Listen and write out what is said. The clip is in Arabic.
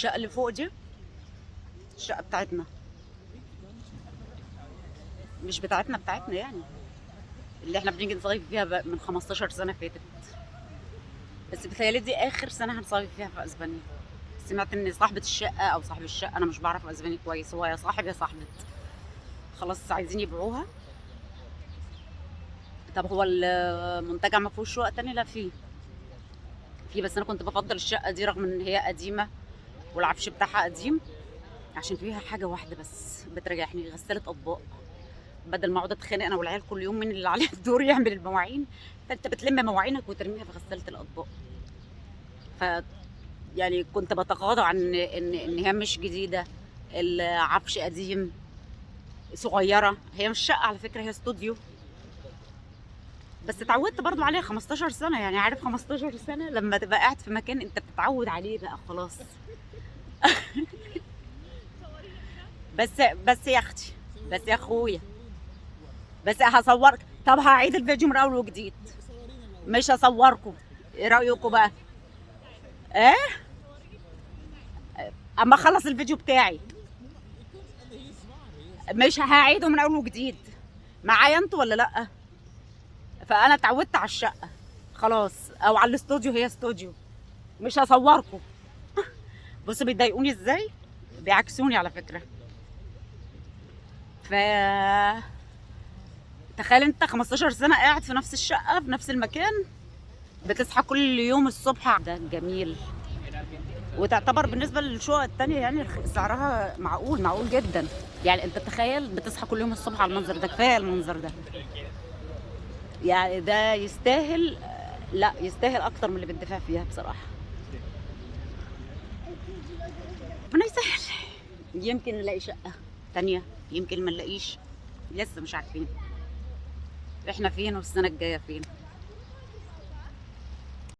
الشقة اللي فوق دي الشقة بتاعتنا، مش بتاعتنا يعني، اللي احنا بنيجي نصيف فيها بقى من 15 سنة فاتت. بس بتهيألي دي آخر سنة هنصيف فيها في اسبانيا. سمعت ان صاحبة الشقة او صاحب الشقة، انا مش بعرف اسباني كويس، هو يا صاحب يا صاحبة، خلاص عايزين يبيعوها. طب هو المنتجع ما فيهوش شقق تاني؟ لا فيه، بس انا كنت بفضل الشقة دي رغم ان هي قديمة والعفش بتاعها قديم، عشان فيها حاجة واحدة بس بتريحني، غسالة اطباق. بدل ما اقعد اتخانق انا والعيال كل يوم مين اللي عليه الدور يعمل المواعين، فانت بتلم مواعينك وترميها في غسالة الاطباق. ف يعني كنت بتغاضى عن ان هي مش جديدة، العفش قديم، صغيرة، هي مش شقة على فكرة، هي استوديو. بس اتعودت برضو عليها 15 سنة، يعني عارف 15 سنة لما تبقى قاعد في مكان انت بتتعود عليه بقى خلاص. بس بس يا اختي، بس يا اخويا، بس هصورك. طب هعيد الفيديو من اول وجديد، مش هصوركم. ايه رأيكم بقى؟ ايه، اما اخلص الفيديو بتاعي مش هعيده من اول وجديد. معايا انتوا ولا لا؟ فانا اتعودت على الشقة خلاص، او على الاستوديو، هي استوديو، مش هصوركم. بصوا بيضايقوني ازاي، بيعكسوني على فكرة. ف تخيل انت 15 سنة قاعد في نفس الشقة في نفس المكان، بتصحى كل يوم الصبح. ده جميل، وتعتبر بالنسبة للشقق التانية يعني سعرها معقول جدا. يعني انت تخيل بتصحى كل يوم الصبح على المنظر ده، كفاية المنظر ده، يعني ده يستاهل. لا يستاهل اكتر من اللي بندفع فيها بصراحة. ربنا يسهل، يمكن نلاقي شقة تانية، يمكن ما نلاقيش، لسه مش عارفين احنا فين والسنة الجاية فين.